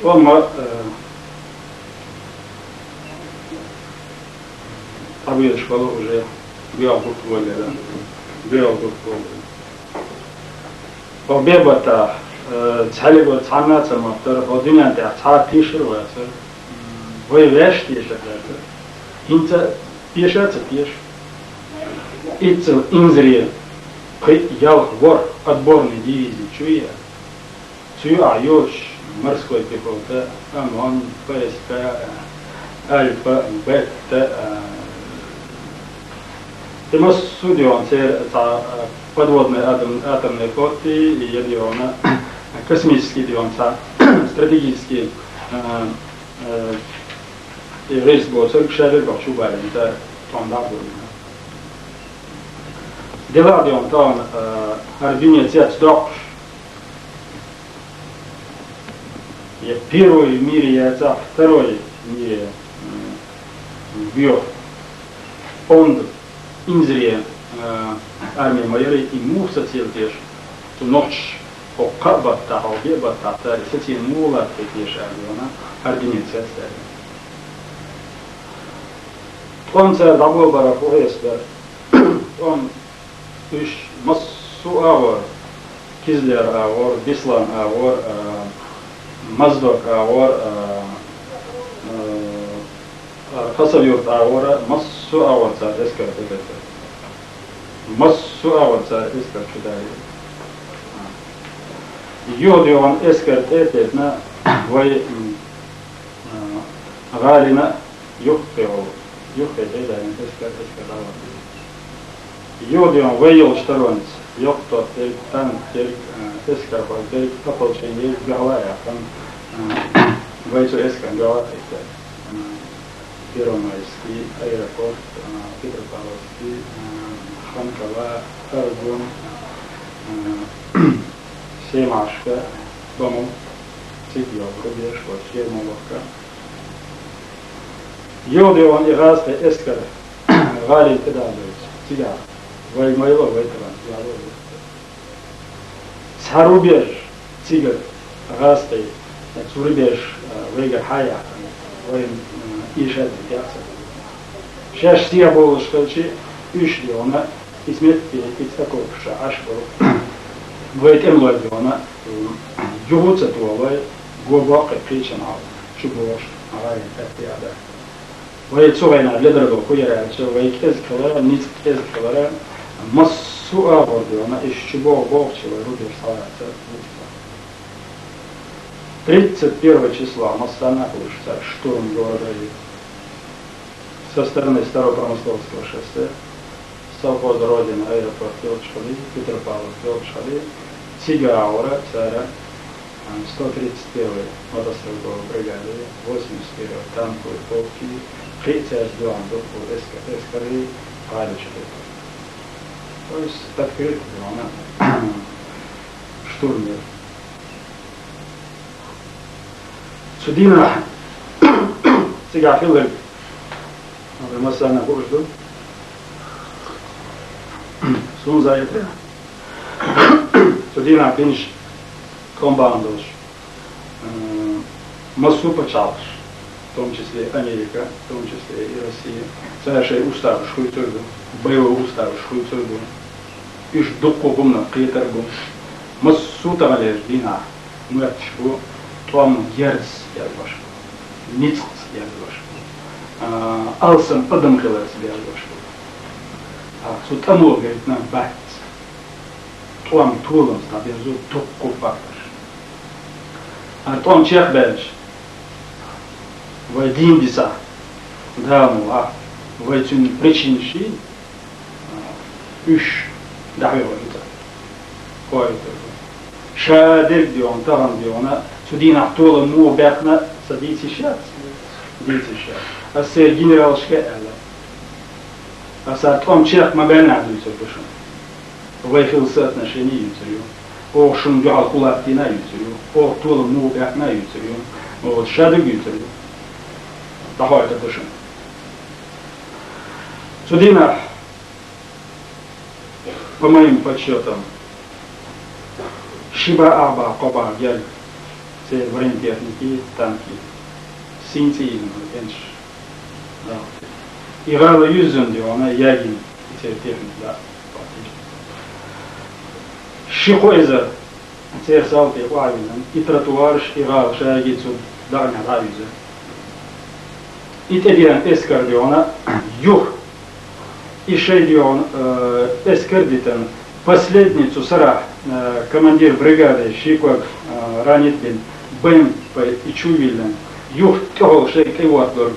Он абил школу уже бил буквально, да, бил буквально. Победа цалиго цаннаца мактар одинанте цара тишерваса вы веш тишерваса инца пешаться пеш ицел инзри ял вор отборной дивизии чуя айош морской пехота ОМОН ФСК Альфа Бета Тема судион подводной атомной флоты и Едиона, космический диванца, стратегический рейс был только шарик в Чубаре, это там да был. Дела дион там Арбине цвет строк. Я первый в мире яйца, второй в мире био. Он инзрия армия майоры и муса целтеш, то ночь окабата, обебата, тарисати мула текеш армиона, аргинеция стали. Он царь дабл барафуэста, он уж массу авор, Кизлер авор, Бислан авор, Маздок авор, Хасавюрт авора, массу авор царь эскарпетет. Массу аварца эскарт чудари. Йоди он эскарт этет на вай галина юхтео. Юхтео эдайн эскарт авар. Йоди он вайел шторонец. Йохто тель тан тель эскарпа тель ополчение галая там вайцу эскарт галая. Первомайский аэропорт, Петропавловский, Ханкова, Аргун, Семашка, Домов, Цитьев, Рубеж, Ермоловка. Йоди он и раз эскар, Галин Педалович, Цигар, Ваймайло, Вайтован, Ялович. Сарубеж, Цигар, Растай, Цурубеж, Вейгар Хая, Вайм, Ишет пятся. Сейчас все было школьчи, ушли она, и смерть перепить такого аж был. В этом лоде она, югуца туалай, глубоко причинал, чубош, арай, пятьяда. В этом война для другого хуярача, в этом эскалера, ниц эскалера, массу аворды, она из чубо бовчего, рубеж салата. 31 числа Мастана Кушца, штурм города со стороны Старопромысловского шоссе, совхоз Родина, аэропорт Фелчхали, Петропавлов Фелчхали, Цигаура, царя, 131-й мотострелковой бригады, 81-й танковой полки, 32-й духу эскары, Паличевой. То есть открыто было на штурме. Судина сега хилер Масана Буржду Сун заятре Судина Пинш Комбандош Массу почалш, в том числе Америка, в том числе и Россия, совершая устав шуйцуйду, боевой устав шуйцуйду, иш доккобумна киетергум, массу тагалеш дина, мертву Том Ерц yazmış, Nietzsche yazmış, Alsın Adamkılar yazmış. Su tamu говорит на бать, Том Тулом стабилизу тукку фактор. А Том Чехбельч, в один диса, да ну в этим причинши, üç dahi var. Koydu. Şadir diyor, tamam diyor ona. Судина Ахтола му бяхна са дицишат. А се генералшка ела. А са том чех мабена дуйца пушун. Вайфилса отношения юцерю. О шун бяхал кулактина юцерю. О Ахтола му бяхна юцерю. Вот шадык юцерю. Тахой это пушун. Судина, по моим подсчетам, Шиба Аба Коба Гель це воєнні техніки, танки, синці, інш. І гало юзунді, вона ягін, і це техніки, да. Шихойзер, це салти вавізен, і тротуарш, і гал, шагіцу, дарня равізе. І тоді ескардіона, юх, и шейдион эскердитен последницу сара командир бригады Шиквак ранитбин БМП и Чувилен юх того шейкейватбург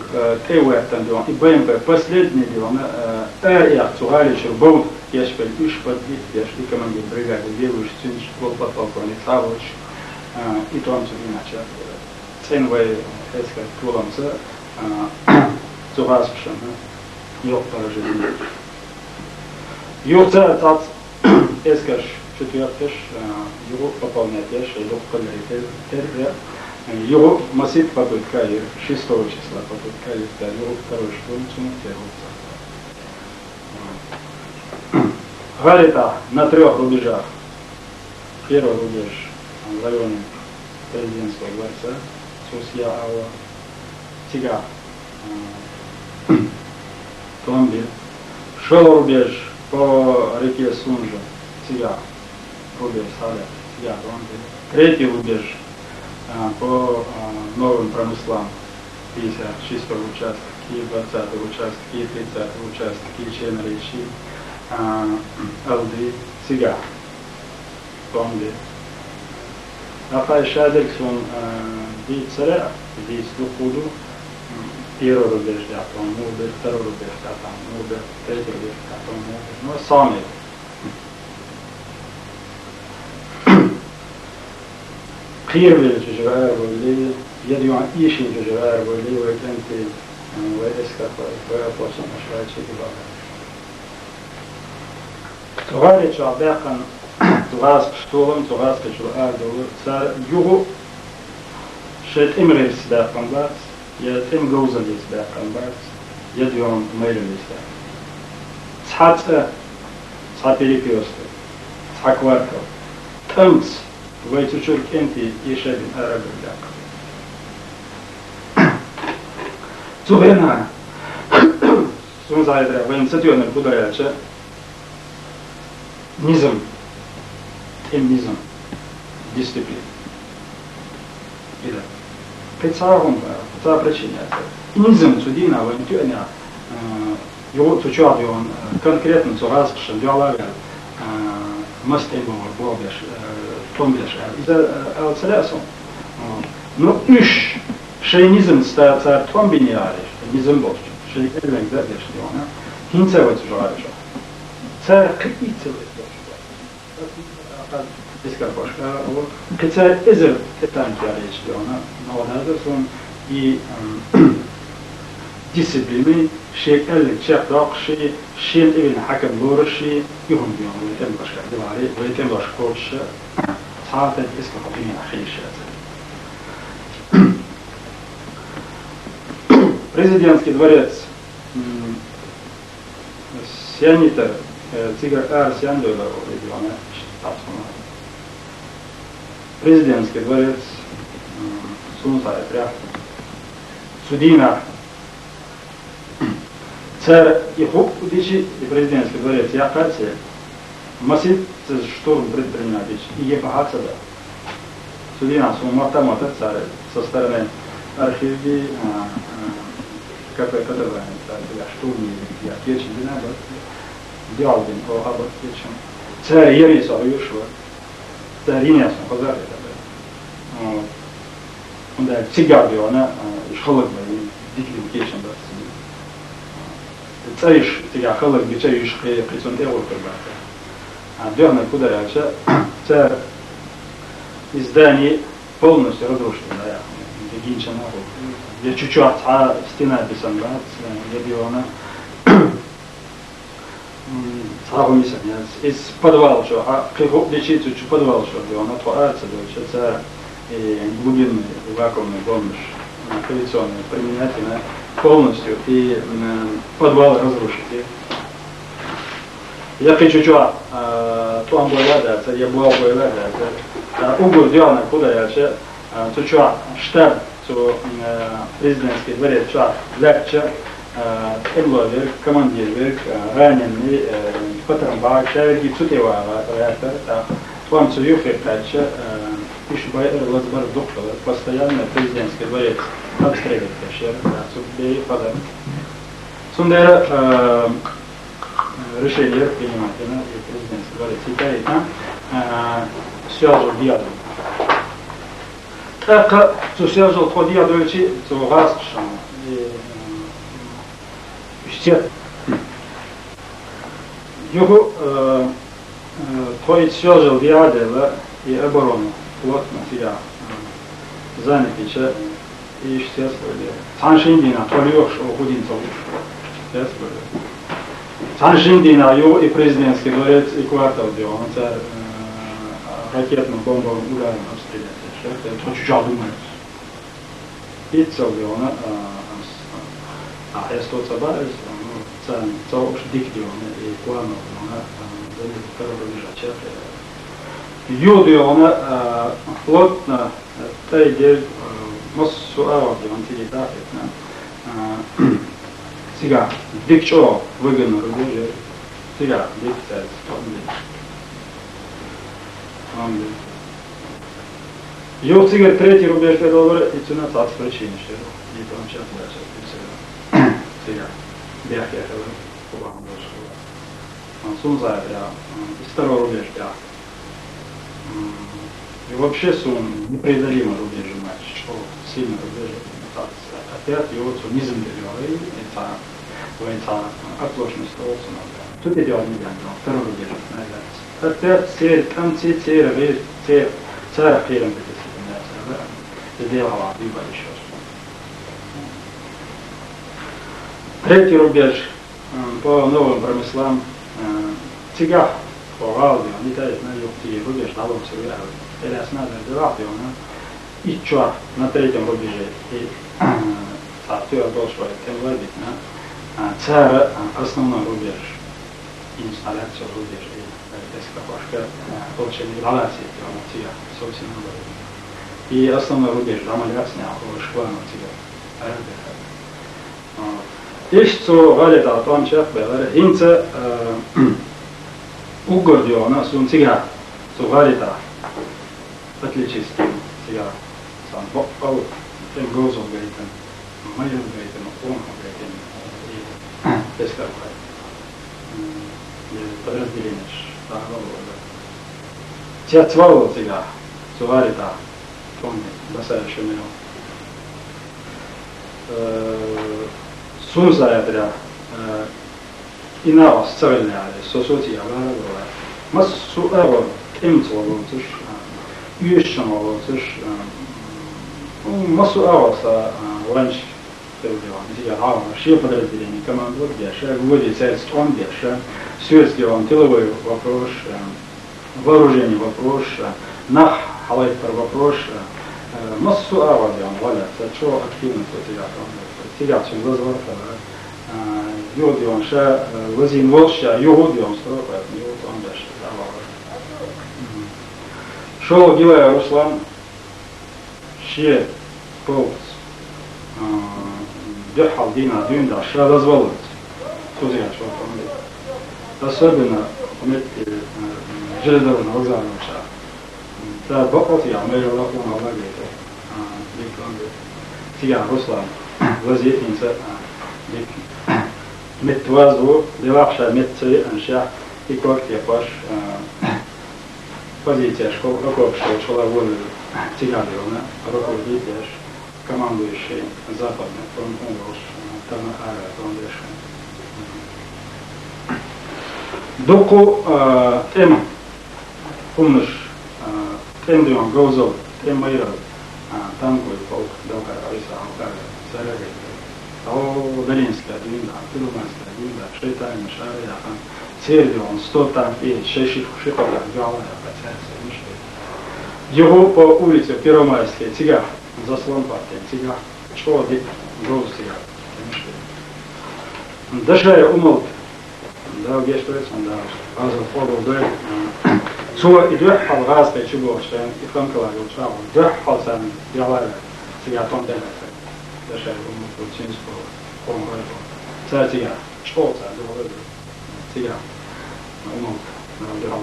кейвертандион и БМП последний дион эр цугаличер бом ешпель иш подбит еш и командир бригады Велуш Цинч полподполковник Савович и том иначе ценвей эскер куланца цугаспшен yok поражение. Юрца тац эскаш четвертыш его пополнять его коллеги его массив попытка 6 числа попытка его второй штурм Галита на 3 рубежах. Первый рубеж в районе президентского дворца Сусья Ава Тига Томби. Шел рубеж по реке Сунжа, Тига, рубеж Саля, Тига, Томби. Третий рубеж по новым промыслам, 56-й участок, и 20-й участок, и 30-й участок, и Ченричи, Алды, Тига, Томби. Афай Шадексон, Ди Царя, Ди Стухуду, первый рубеж, да, там Мубер, второй рубеж, да, там Мубер, третий рубеж, да, там Мубер. Ну, сами. Первый живая воли, я думаю, ищем живая воли, в этом ты, в этом твоя посла нашла чего. Товарищ Абехан, Тугас Пштулом, Тугас Качуа, Царь Югу, Шет Имрис, да, Памбац, я тем гоузалис, да, Памбац, я думаю, Мейлис, да. Цапелипиосты, Цакварков, Тэмц, Вайтучур Кенти и Шебин Арабердак. Цувена, Сунзайдра, военцатюрный Кударяча, Низм, Низм, дисциплина. Пецаром, пецар причине. Низм судина, военцатюрня, его тучат он конкретно цураспшен, диалога, мастейбовар, бобеш, томбеш, из-за алцелясом. Но иш, шейнизм царь томбиниариш, низм бош, шейнизм задеш, хинцевать жуариш. Царь критицевать. Царь изер этанки ариш, но он и дисциплины, شيء اللي شاف داقشي شيء ابن حكم لورشي يهم بيوم ويتم بشكل دباري ويتم بشكوش صارت اسم قبيلة خيش Президентский дворец Сианитер Цигар Ар Сиандуэла региона Президентский дворец Сунсай Прях Судина Царь и хуп удичи и президентский дворец Якати масит штурм предпринимать и ебахаться да. Судина сумматамата царь со стороны архивии как это называется, я штурм я кечен не надо делал bin o абот кечен. Царь Ерисо Юшва царь Инесно позар это. Он да цигар был она шхолок был диклим кечен да. Цариш тига халак бичаиш прицон эвор курбата. А дверна кударяча царь издание полностью разрушено, да. Гинча нахуй. Я чуть-чуть стена бисанбат, я биона. Сразу мисля, из подвала что, а как лечить чуть подвал что, биона туарца, да, царь глубинный вакуумный бомбиш, коалиционный применять полностью и подвал разрушить. Я хочу что, туам бойлада, я был бойлада, угол сделано куда я че, то штаб, то президентский дворец, легче, Эмловер, командир, раненый, Патрамбак, Шаверги, Цутева, План Цуюхи, Кача, Ишбай, Эрлазбар, Доктор, постоянно президентский дворец, обстреливает Кашер, Цутбей, Падар. Сундер решение принимать, и президентский дворец. Теперь там связал диаду. Так, связал по диаду, то раз, Його твои связал диадела и оборону плотно себя занятича и естественно. Саншиндина, твоих охудинцев. Саншиндина, его и президентский дворец, и квартал, где он ракетным бомбовым ударом обстреляет. Это очень жаль думать. И целый он, я стол собираюсь, це уж диктивно и планово, она второго лежача. Юды она плотно, та идея массу аварий, он сидит так, сега дикчо выгодно рубеже, сега дикцает, Йо цигар третий рубеж договора и цена так причин, что не получается дальше. Сега. Бяхерова, Кубан дошел. Сунза, второй рубеж, И вообще сун непреодолимо рубеж матч, что сильно рубеж. Опять его низом делали, это оплошность того цена. Тут идет не ясно, второй рубеж. Опять цель, там цель, царь хером сделала, либо еще. Третий рубеж по новым промыслам тягах по Галде, он летает на юг рубеж, на лом сырья. Или надо делать его, и чё на третьем рубеже. И актер большой, тем владит, царь основной рубеж, инсталляция рубеж, и капошка, получение галактики, он тяга, собственно говоря. И основной рубеж, рамалясня, шквана тяга. Есть что говорит о том, что инце угодил на сум тяга, что говорит о отличие с тем тяга, сам пол, тем гозом говорит, моим говорит, он говорит, и без какой подразделение, Тя цвало тяга, что говорит о том, бросающий меня. Сунзаятля инаос царляли, сосоти аварова, массу эво имцоволцуш, юшамолцуш, массу авоса раньше я все подразделения командор деша, вводит средств он деша, все сделан тыловой вопрос, вооружение вопрос, нах халайтер вопрос, массу авоса валяется, что активно тут я Сега чем возвратила. Йоди он ша возин волша, йоди он строит, йоди он дальше давал. Шел Гилая Руслан, ще полц, бехал дина дюнда, ша дозволит. Сузя что там. Особенно железнодорожный вокзал ша. Да, бокот я, мы лапу на лагере. Сега Руслан. Возитница метвазу, девавша метцы, анша и корте паш позиция школ, окопшая школовой тягадовна, руководитель, командующий западный фронтом Волш, Танахара, Тондеша. Доку тем, помнишь, тем дюйм гозов, тем майров, танковый полк, долгая рыса, алкария. Долинская длина, Тилуманская длина, Шейтайна, Шария, Сервион, 100 там и 6 шипов, Галая, его по улице Первомайской, тяга, заслон партии, тяга, что здесь голос тяга. Даже умолк, да, где что это, да, азов фобл, да, Så i det fall rasta i 20 år sedan i Frankrike och så det fall sen jag var så jag tog det där så om det syns på området så att jag sport så det var det så jag om det har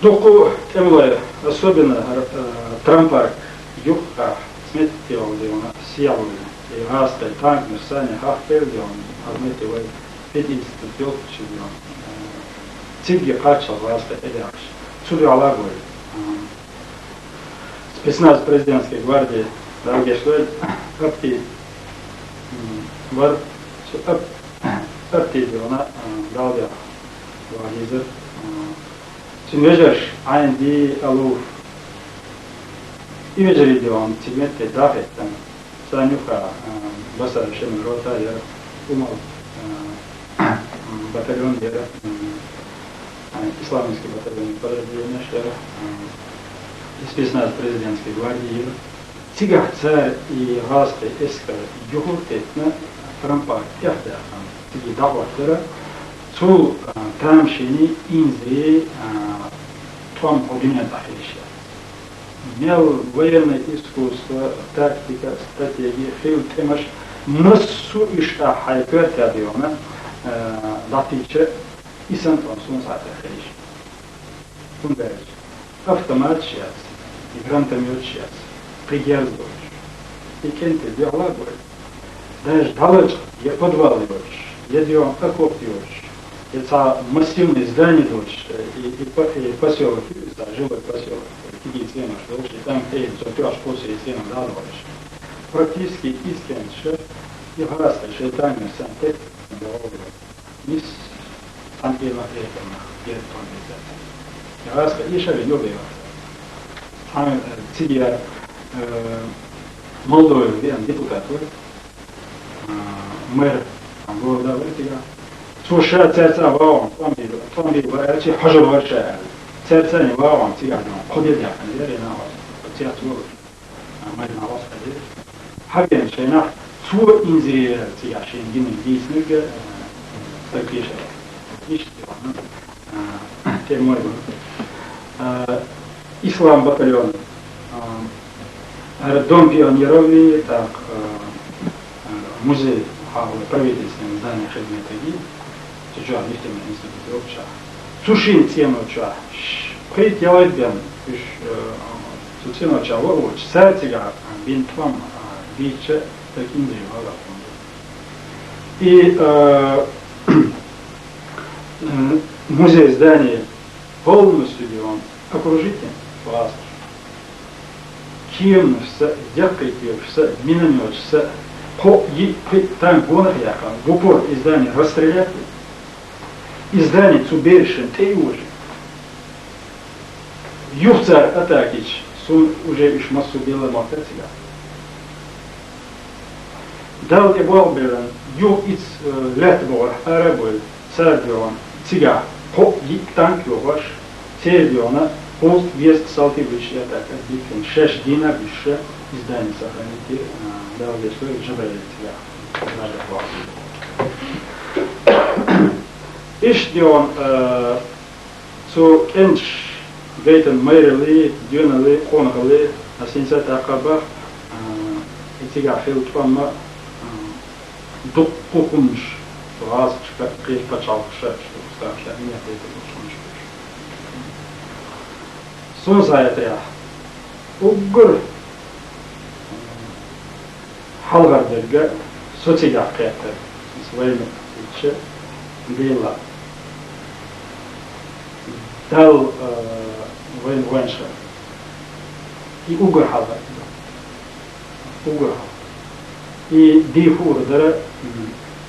Доку темле особенно Трампа юха сметил он сел и раста танк мерсане хахпелди он арметил 50 чемпион Тиги качал раста эдакш суду алагой спецназ президентской гвардии дагешлой апти var апти она далда вагизер Синвежеш айнди алуф ивежери дион тигмете дахет там санюха басар шем рота я умал батальон я исламский батальон подразделение что спецназ президентской гвардии тига царь и расты эска юхуртетна Трампа яхта тиги даватера Цу тамшини инзи том одиня дахилиша. Мел военное искусство, тактика, стратегия, фил темаш насу ишта хайпер тадиона датиче исан тонсун сатахилиш. Тундарич. Автомат сейчас, и гранатомет сейчас, пригерзуешь. И кенте диалагуешь. Даже далеко, я подвал идешь, я делал окоп идешь. Это массивное здание дочь и поселок, жилой поселок, такие цены, что там ты сопешь после цены дадешь. Практически искренне, и гораздо шейтание сам текст говорил, мисс Ангела Эйкона, перед организацией. И гораздо еще любил. Там тебе молодой депутат, мэр города Вертига. Слушай, церца вау, там би варчи хажу варча. Церца не вау, тига, ходит я, не на вас. Церца вау. Май на вас ходит. Хаген шена, су инзи тига, шенгин диснига, такие же. Ишти, те мой. Ислам батальон. Дом пионеров, так, музей правительственного здания Шедметаги. Чужа, нефтяной институт Ропча. Сушин цену ча. Прит делает бен. Цену ча. Вот, сертига, бинтвам, биче, таким же. И музей здания полностью он окружитель класс. Кем все, дякой все, миномет все. Там гонах яка, в упор издание расстрелять. Издание Цуберишин, ты уже. Юхцар Атакич, сун уже иш массу белого мотоцикла. Дал и Балберан, юг из Летбор, Арабы, Цардион, Цига, Хоп, Ик, Танк, Йоваш, Цердиона, Пост, Вест, Салты, Вичи, Атака, Дикин, Шеш, Дина, Више, издание сохраните, дал я свой, Джабарель, Цига, Ишдион, Цу Кенч, Гейтен, Мэйрли, Дюнали, Конгали, Асинсет Акаба, Цига, Филтвама, Дук Пукунш, Туаз, Крейх Пачал, Шеш, что ставшая, нет, это Пукунш. Сунзаятря, Угр, Халвардерга, Социга Кэтер, своими иче, Била, Дал Венша, и Угр Халвардер, Угр. И Дихурдера,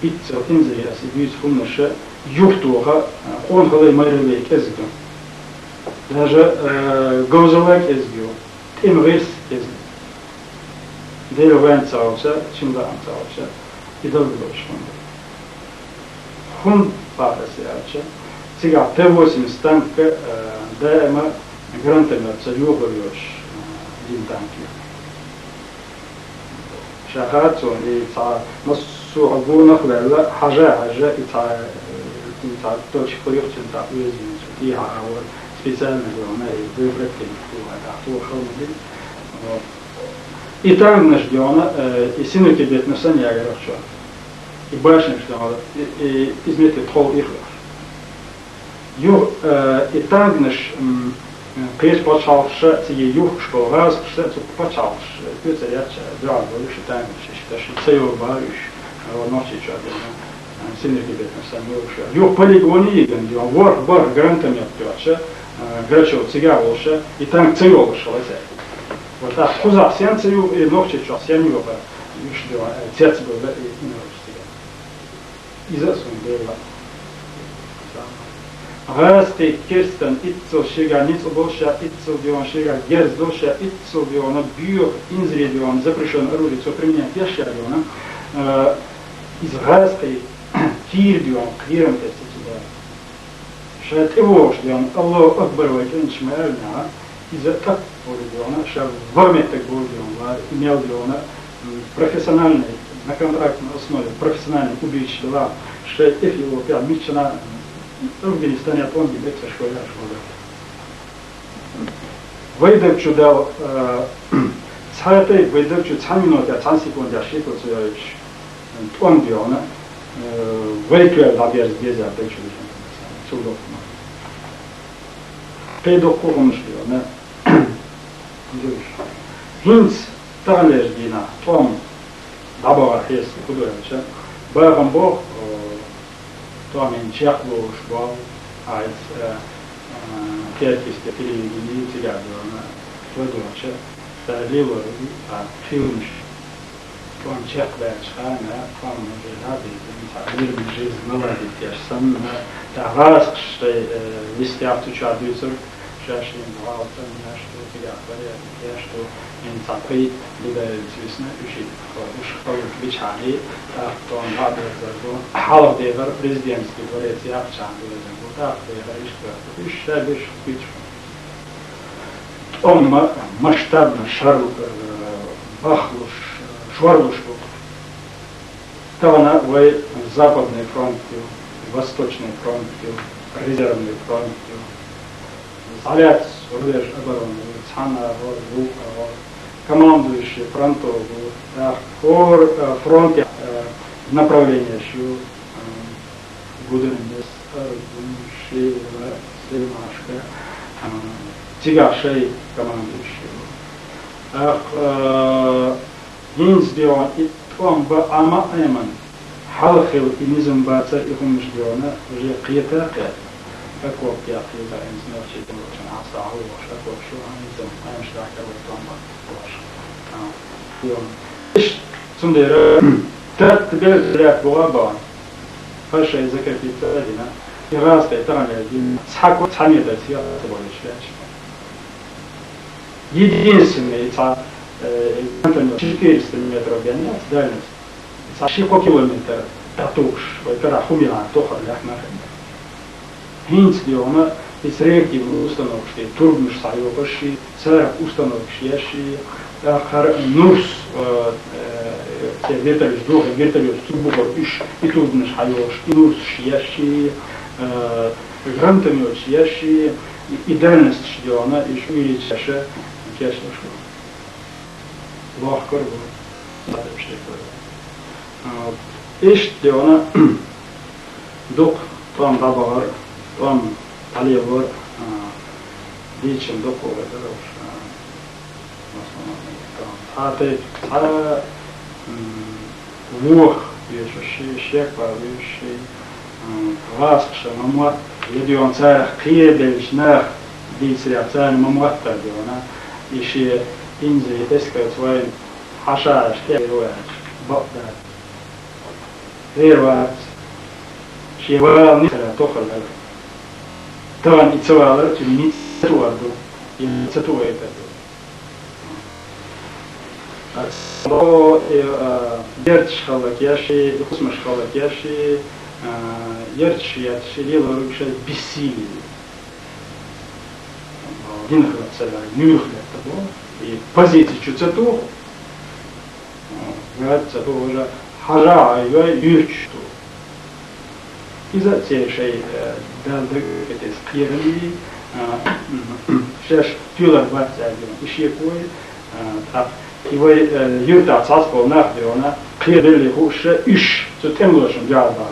Питцел Инзия, Сибирь Фумнаша, Юхтуха, он халай Майрелей Кезган. Даже Гозелек Кезган, Тимрис Кезган. Дейл Венцауса, Чимдан Цауса, и Долгошман. Хун Папасиача, сега Т-8 танка, ДМ Грантемер, Цаюбович, один танки. شغلت وني تا مسوعبون خلال حاجة إتا точек полегче уязвимость. И вот специально выбрать и там наждена, и сыну тебе отношения я говорю, что и больше что и изметит хол их. И там наш прежде почался цієї юшко раз все це почав це речі да більше там що це його бачиш ночі чого сильно гибетно самі юх полігоні ген його вор грантами отче грачо цигавоше і там це його шалося вот так куза сенцею і ночі час я не його юшдо цец був і ночі і засунув Rasti kirsten itzo shiga ницо больше itzo бион shiga герз больше itzo биона бьюр инзри бион запрещен оружие, что применяет пешая биона из расты кир бион киром тестится шат его бион Аллах Акбар вайкен шмаэльна из так биона ша вармет так бион имел биона профессиональный на контрактной основе профессиональный убийца была что его пять мична в Афганистане от гибется школа. Выдавчу дал цартай выдавчу цаминута цансекунда шикуцуёч он диона вейкля даберз безя дечу чудо. Педокурум шиона. Хинц талеждина том дабар хес кудуяча багамбо Toameni Cehlu școală, azi perchiste televiziunii țigadă, văduce, dar lilor a filmși, toam Cehleaci, hana, toam Jelabi, mirmi жизнь наладить, я ж сам, да раз, что листят уча дюцер, шаши им двалта, меня что тебя хвалят, я что им цапы, либо известно, учить, школу бичали, так, то он радует за то, халов девер, президентский дворец, я в чан был за то, так, то я решил, и шабиш бичу. Он масштабно шарлук, бахлуш, шварлушку, то на западный фронт, восточный фронт, резервный фронт, Алец, рубеж обороны, Цана, Лука, командующий фронтов, фронт направления Шу, Гуденес, Шеева, Сельмашка, Тигашей командующий. Инсбион, и он бы ама эман, халхил и низм баца и хумшбиона, уже қиета қиет. Каков я прида из ночи очень асаху ваш, каков что они там, они что как вот там ваш. Иш сундера, так тебе зря буаба, фаша из закапиталина, и раз ты там один, цаку цами да сия собой единственный ца, Антонио 400 метров дальность, дальность, ца 6 километров, татуш, это хумила, тоха ляхна. Хинцлиона из реактивной установки, турбиш сайоваши, царь установки, нурс, вертолет, друг вертолет, турбухор, и турбиш сайоваш, и нурс шиящий, грантомет шиящий, и дальность шдиона, и шури чаша, чаша шу. Лохкор был, иш шдиона, дух там дабар, там талевор дичем докове дорош а те вох вешши шеква вешши васша мамат едион царь хебельшнах дицря царь мамат тадиона иши инзи эскает свой хаша шкеруя бабда верва шева не тохал Таван и цевала, чемни цетуарду, и цетуа это. Но ярч халакяши, хусмаш халакяши, ярч я ширила рукша бессилие. Динхла цела, нюхля того, и позиции чуцету, говорят, цету уже хажа, юрчту. Iza şey daldık etes kıyırlı şeş tüyler var zaten işe koy tap kivoy yurtta sas kolnak diyor ona kıyırlı huşa iş şu temlaşım yardım